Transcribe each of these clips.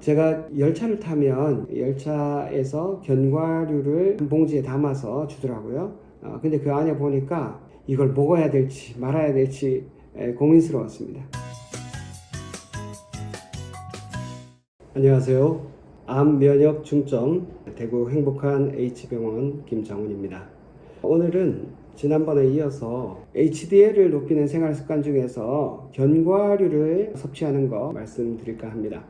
제가 열차를 타면 열차에서 견과류를 한 봉지에 담아서 주더라고요. 근데 그 안에 보니까 이걸 먹어야 될지 말아야 될지 고민스러웠습니다. 안녕하세요. 암 면역 중점 대구 행복한 H병원 김정훈입니다. 오늘은 지난번에 이어서 HDL을 높이는 생활 습관 중에서 견과류를 섭취하는 거 말씀드릴까 합니다.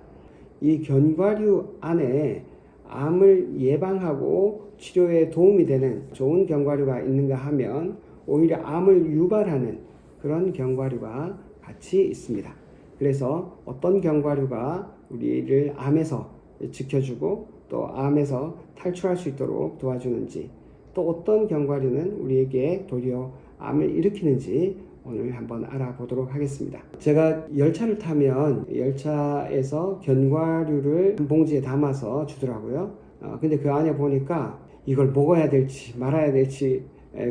이 견과류 안에 암을 예방하고 치료에 도움이 되는 좋은 견과류가 있는가 하면 오히려 암을 유발하는 그런 견과류가 같이 있습니다. 그래서 어떤 견과류가 우리를 암에서 지켜주고 또 암에서 탈출할 수 있도록 도와주는지, 또 어떤 견과류는 우리에게 도리어 암을 일으키는지 오늘 한번 알아보도록 하겠습니다. 제가 열차를 타면 열차에서 견과류를 한 봉지에 담아서 주더라고요. 근데 그 안에 보니까 이걸 먹어야 될지 말아야 될지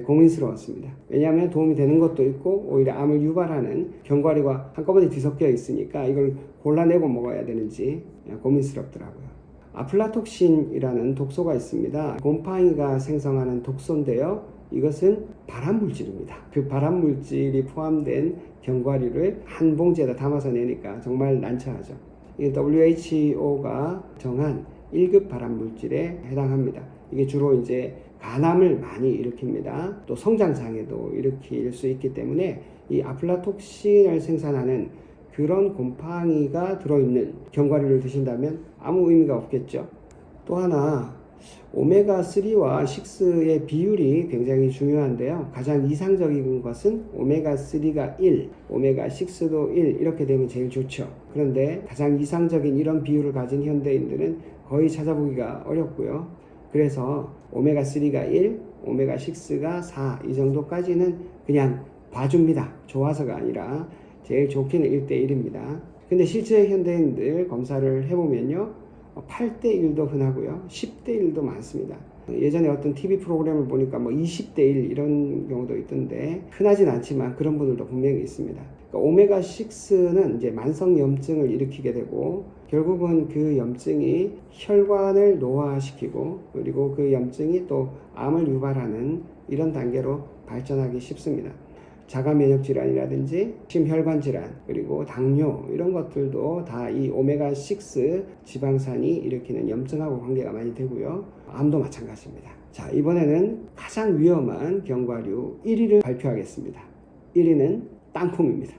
고민스러웠습니다. 왜냐하면 도움이 되는 것도 있고 오히려 암을 유발하는 견과류가 한꺼번에 뒤섞여 있으니까 이걸 골라내고 먹어야 되는지 고민스럽더라고요. 아플라톡신이라는 독소가 있습니다. 곰팡이가 생성하는 독소인데요. 이것은 발암물질입니다. 그 발암물질이 포함된 견과류를 한 봉지에다 담아서 내니까 정말 난처하죠. WHO가 정한 1급 발암물질에 해당합니다. 이게 주로 이제 간암을 많이 일으킵니다. 또 성장장애도 일으킬 수 있기 때문에 이 아플라톡신을 생산하는 그런 곰팡이가 들어있는 견과류를 드신다면 아무 의미가 없겠죠. 또 하나 오메가3와 6의 비율이 굉장히 중요한데요. 가장 이상적인 것은 오메가3가 1, 오메가6도 1 이렇게 되면 제일 좋죠. 그런데 가장 이상적인 이런 비율을 가진 현대인들은 거의 찾아보기가 어렵고요. 그래서 오메가3가 1, 오메가6가 4 이 정도까지는 그냥 봐줍니다. 좋아서가 아니라 제일 좋기는 1대1입니다. 근데 실제 현대인들 검사를 해보면요. 8대1도 흔하고요. 10대1도 많습니다. 예전에 어떤 TV 프로그램을 보니까 20대1 이런 경우도 있던데 흔하진 않지만 그런 분들도 분명히 있습니다. 그러니까 오메가6는 이제 만성 염증을 일으키게 되고 결국은 그 염증이 혈관을 노화시키고 그리고 그 염증이 또 암을 유발하는 이런 단계로 발전하기 쉽습니다. 자가 면역 질환이라든지 심혈관 질환 그리고 당뇨 이런 것들도 다 이 오메가6 지방산이 일으키는 염증하고 관계가 많이 되고요. 암도 마찬가지입니다. 자, 이번에는 가장 위험한 견과류 1위를 발표하겠습니다. 1위는 땅콩입니다.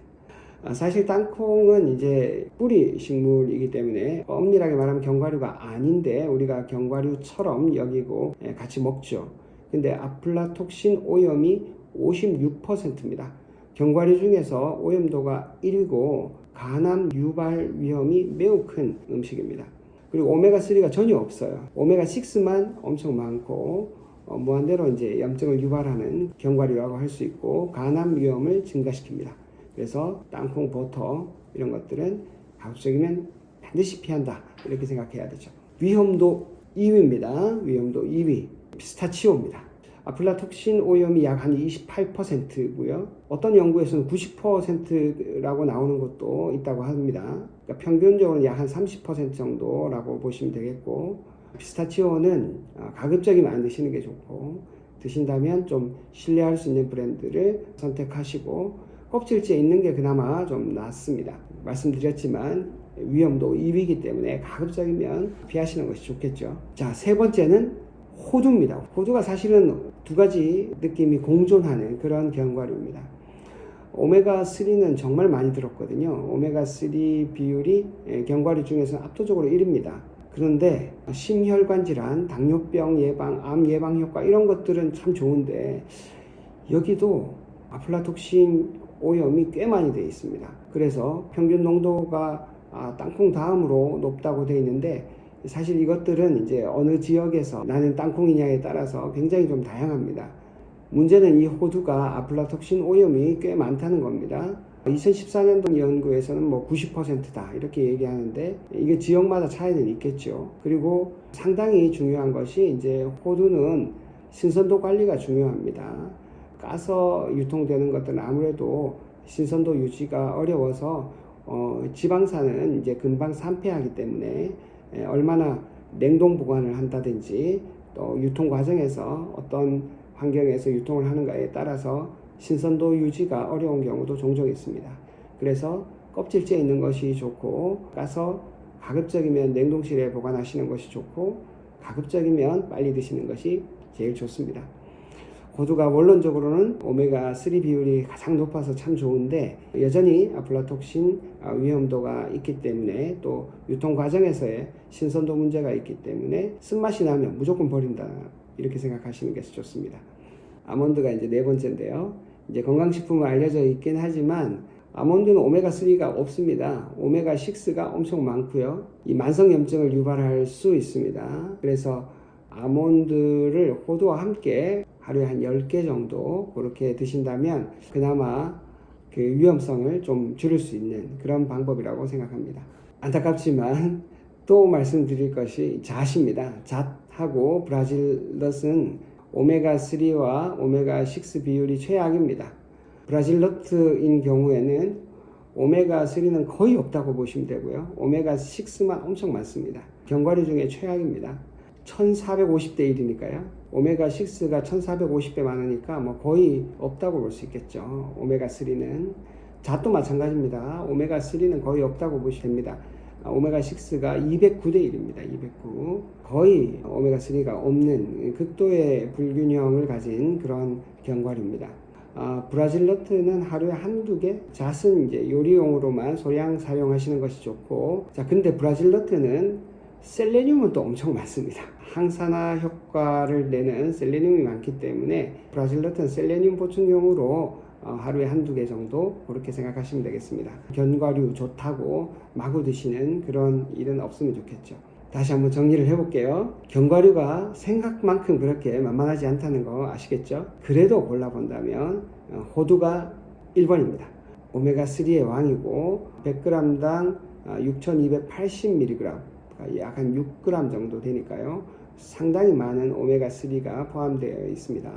사실 땅콩은 이제 뿌리 식물이기 때문에 엄밀하게 말하면 견과류가 아닌데 우리가 견과류처럼 여기고 같이 먹죠. 근데 아플라톡신 오염이 56%입니다. 견과류 중에서 오염도가 1위고 간암 유발 위험이 매우 큰 음식입니다. 그리고 오메가3가 전혀 없어요. 오메가6만 엄청 많고 무한대로 이제 염증을 유발하는 견과류라고 할 수 있고 간암 위험을 증가시킵니다. 그래서 땅콩, 버터 이런 것들은 가급적이면 반드시 피한다 이렇게 생각해야 되죠. 위험도 2위입니다. 위험도 2위 피스타치오입니다. 아플라톡신 오염이 약 한 28%고요. 어떤 연구에서는 90%라고 나오는 것도 있다고 합니다. 그러니까 평균적으로 약 한 30% 정도라고 보시면 되겠고 피스타치오는 가급적이면 안 드시는 게 좋고 드신다면 좀 신뢰할 수 있는 브랜드를 선택하시고 껍질째 있는 게 그나마 좀 낫습니다. 말씀드렸지만 위험도 2위이기 때문에 가급적이면 피하시는 것이 좋겠죠. 자, 세 번째는 호두입니다. 호두가 사실은 두 가지 느낌이 공존하는 그런 견과류입니다. 오메가3는 정말 많이 들었거든요. 오메가3 비율이 견과류 중에서는 압도적으로 1위입니다. 그런데 심혈관 질환, 당뇨병 예방, 암 예방 효과 이런 것들은 참 좋은데 여기도 아플라톡신 오염이 꽤 많이 되어 있습니다. 그래서 평균 농도가 땅콩 다음으로 높다고 되어 있는데 사실 이것들은 이제 어느 지역에서 나는 땅콩이냐에 따라서 굉장히 좀 다양합니다. 문제는 이 호두가 아플라톡신 오염이 꽤 많다는 겁니다. 2014년도 연구에서는 90%다 이렇게 얘기하는데 이게 지역마다 차이는 있겠죠. 그리고 상당히 중요한 것이 이제 호두는 신선도 관리가 중요합니다. 까서 유통되는 것들은 아무래도 신선도 유지가 어려워서 지방산은 이제 금방 산패하기 때문에 얼마나 냉동 보관을 한다든지 또 유통 과정에서 어떤 환경에서 유통을 하는가에 따라서 신선도 유지가 어려운 경우도 종종 있습니다. 그래서 껍질째 있는 것이 좋고, 까서 가급적이면 냉동실에 보관하시는 것이 좋고, 가급적이면 빨리 드시는 것이 제일 좋습니다. 호두가 원론적으로는 오메가3 비율이 가장 높아서 참 좋은데, 여전히 아플라톡신 위험도가 있기 때문에, 또 유통 과정에서의 신선도 문제가 있기 때문에 쓴맛이 나면 무조건 버린다, 이렇게 생각하시는 게 좋습니다. 아몬드가 이제 네 번째인데요. 이제 건강식품은 알려져 있긴 하지만 아몬드는 오메가3가 없습니다. 오메가6가 엄청 많고요. 이 만성염증을 유발할 수 있습니다. 그래서 아몬드를 호두와 함께 하루에 한 10개 정도 그렇게 드신다면 그나마 그 위험성을 좀 줄일 수 있는 그런 방법이라고 생각합니다. 안타깝지만 또 말씀드릴 것이 잣입니다. 잣하고 브라질넛은 오메가3와 오메가6 비율이 최악입니다. 브라질너트인 경우에는 오메가3는 거의 없다고 보시면 되고요. 오메가6만 엄청 많습니다. 견과류 중에 최악입니다. 1450대 1이니까요. 오메가6가 1450배 많으니까 뭐 거의 없다고 볼 수 있겠죠. 오메가3는. 잣도 마찬가지입니다. 오메가3는 거의 없다고 보시면 됩니다. 오메가6가 209대 1입니다. 209. 거의 오메가3가 없는 극도의 불균형을 가진 그런 견과류입니다. 브라질너트는 하루에 한두 개, 잣은 이제 요리용으로만 소량 사용하시는 것이 좋고, 자, 근데 브라질너트는 셀레늄은 또 엄청 많습니다. 항산화 효과를 내는 셀레늄이 많기 때문에 브라질너트는 셀레늄 보충용으로 하루에 한두 개 정도 그렇게 생각하시면 되겠습니다. 견과류 좋다고 마구 드시는 그런 일은 없으면 좋겠죠. 다시 한번 정리를 해볼게요. 견과류가 생각만큼 그렇게 만만하지 않다는 거 아시겠죠? 그래도 골라본다면 호두가 1번입니다. 오메가3의 왕이고 100g당 6280mg, 약 한 6g 정도 되니까요. 상당히 많은 오메가3가 포함되어 있습니다.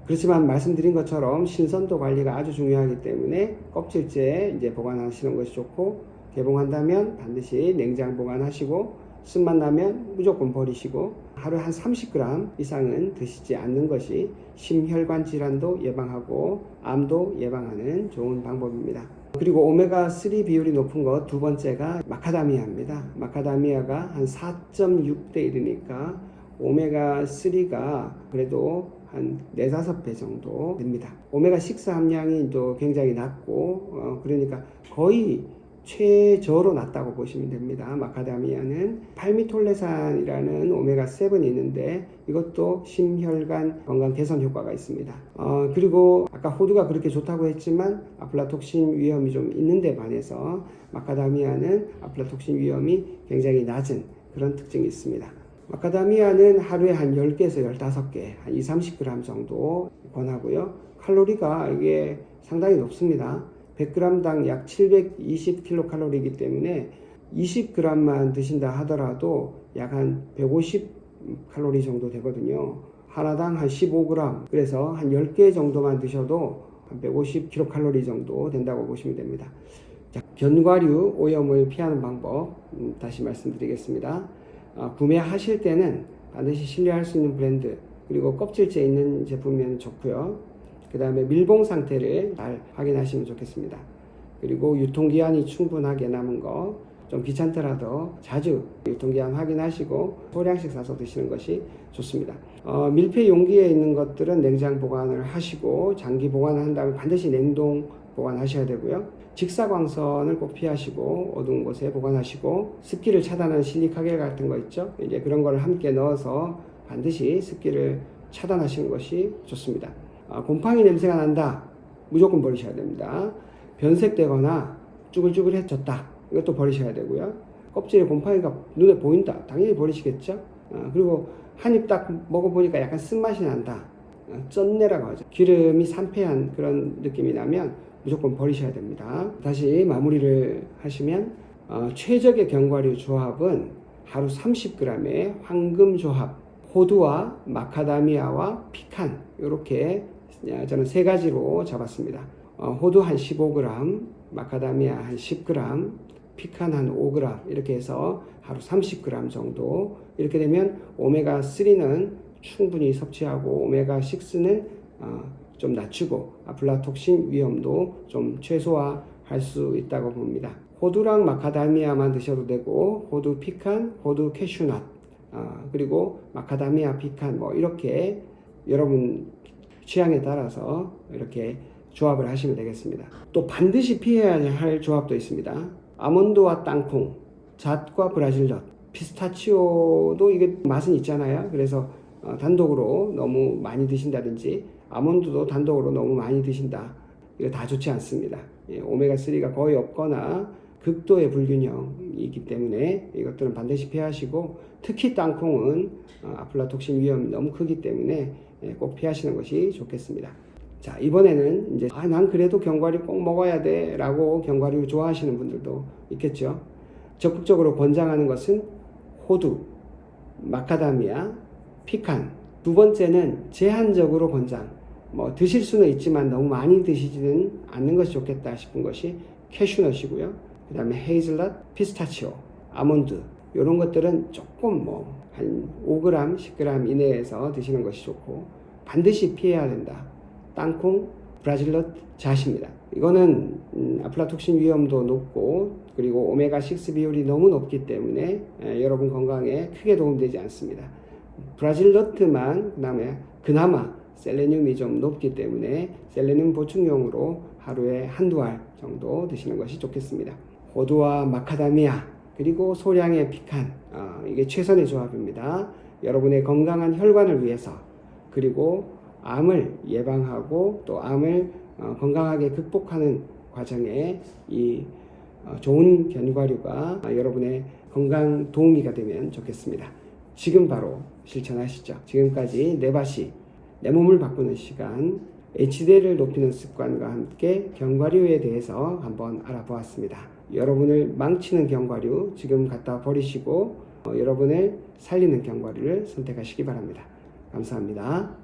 그렇지만 말씀드린 것처럼 신선도 관리가 아주 중요하기 때문에 껍질째 이제 보관하시는 것이 좋고, 개봉한다면 반드시 냉장 보관하시고, 쓴맛 나면 무조건 버리시고, 하루에 한 30g 이상은 드시지 않는 것이 심혈관 질환도 예방하고 암도 예방하는 좋은 방법입니다. 그리고 오메가3 비율이 높은 것 두 번째가 마카다미아입니다. 마카다미아가 한 4.6대 1이니까 오메가3가 그래도 한 4-5배 정도 됩니다. 오메가6 함량이 또 굉장히 낮고, 그러니까 거의 최저로 낮다고 보시면 됩니다. 마카다미아는 팔미톨레산이라는 오메가7이 있는데 이것도 심혈관 건강 개선 효과가 있습니다. 그리고 아까 호두가 그렇게 좋다고 했지만 아플라톡신 위험이 좀 있는데 반해서 마카다미아는 아플라톡신 위험이 굉장히 낮은 그런 특징이 있습니다. 마카다미아는 하루에 한 10개에서 15개, 한 20-30g 정도 권하고요. 칼로리가 이게 상당히 높습니다. 100g당 약 720kcal이기 때문에 20g만 드신다 하더라도 약 한 150칼로리 정도 되거든요. 하나당 한 15g, 그래서 한 10개 정도만 드셔도 한 150kcal 정도 된다고 보시면 됩니다. 자, 견과류 오염을 피하는 방법 다시 말씀드리겠습니다. 구매하실 때는 반드시 신뢰할 수 있는 브랜드, 그리고 껍질째 있는 제품이면 좋고요. 그 다음에 밀봉 상태를 잘 확인하시면 좋겠습니다. 그리고 유통기한이 충분하게 남은 거, 좀 귀찮더라도 자주 유통기한 확인하시고 소량씩 사서 드시는 것이 좋습니다. 밀폐 용기에 있는 것들은 냉장 보관을 하시고, 장기 보관을 한다면 반드시 냉동 보관하셔야 되고요. 직사광선을 꼭 피하시고 어두운 곳에 보관하시고, 습기를 차단하는 실리카겔 같은 거 있죠? 이제 그런 걸 함께 넣어서 반드시 습기를 차단하시는 것이 좋습니다. 곰팡이 냄새가 난다, 무조건 버리셔야 됩니다. 변색되거나 쭈글쭈글해졌다, 이것도 버리셔야 되고요. 껍질에 곰팡이가 눈에 보인다, 당연히 버리시겠죠. 그리고 한 입 딱 먹어보니까 약간 쓴맛이 난다, 쩐내라고 하죠. 기름이 산패한 그런 느낌이 나면 무조건 버리셔야 됩니다. 다시 마무리를 하시면 최적의 견과류 조합은 하루 30g의 황금 조합, 호두와 마카다미아와 피칸, 이렇게 저는 세 가지로 잡았습니다. 호두 한 15g, 마카다미아 한 10g, 피칸 한 5g 이렇게 해서 하루 30g 정도. 이렇게 되면 오메가3는 충분히 섭취하고 오메가6는 좀 낮추고 아플라톡신 위험도 좀 최소화할 수 있다고 봅니다. 호두랑 마카다미아만 드셔도 되고 호두 피칸, 호두 캐슈넛, 그리고 마카다미아 피칸 뭐 이렇게 여러분 취향에 따라서 이렇게 조합을 하시면 되겠습니다. 또 반드시 피해야 할 조합도 있습니다. 아몬드와 땅콩, 잣과 브라질넛, 피스타치오도 이게 맛은 있잖아요. 그래서 단독으로 너무 많이 드신다든지 아몬드도 단독으로 너무 많이 드신다. 이거 다 좋지 않습니다. 오메가3가 거의 없거나 극도의 불균형이기 때문에 이것들은 반드시 피하시고, 특히 땅콩은 아플라톡신 위험이 너무 크기 때문에 꼭 피하시는 것이 좋겠습니다. 자, 이번에는 이제 난 그래도 견과류 꼭 먹어야 돼 라고 견과류 좋아하시는 분들도 있겠죠. 적극적으로 권장하는 것은 호두, 마카다미아, 피칸. 두 번째는 제한적으로 권장. 뭐 드실 수는 있지만 너무 많이 드시지는 않는 것이 좋겠다 싶은 것이 캐슈넛이고요. 그 다음에 헤이즐넛, 피스타치오, 아몬드 이런 것들은 조금 뭐 한 5g, 10g 이내에서 드시는 것이 좋고, 반드시 피해야 된다. 땅콩, 브라질넛, 잣입니다. 이거는 아플라톡신 위험도 높고 그리고 오메가6 비율이 너무 높기 때문에 여러분 건강에 크게 도움되지 않습니다. 브라질넛만 그나마 셀레늄이 좀 높기 때문에 셀레늄 보충용으로 하루에 한두 알 정도 드시는 것이 좋겠습니다. 호두와 마카다미아 그리고 소량의 피칸, 이게 최선의 조합입니다. 여러분의 건강한 혈관을 위해서, 그리고 암을 예방하고 또 암을 건강하게 극복하는 과정에 이 좋은 견과류가 여러분의 건강 도우미가 되면 좋겠습니다. 지금 바로 실천하시죠. 지금까지 네바시, 내 몸을 바꾸는 시간, HDL을 높이는 습관과 함께 견과류에 대해서 한번 알아보았습니다. 여러분을 망치는 견과류 지금 갖다 버리시고 여러분을 살리는 견과류를 선택하시기 바랍니다. 감사합니다.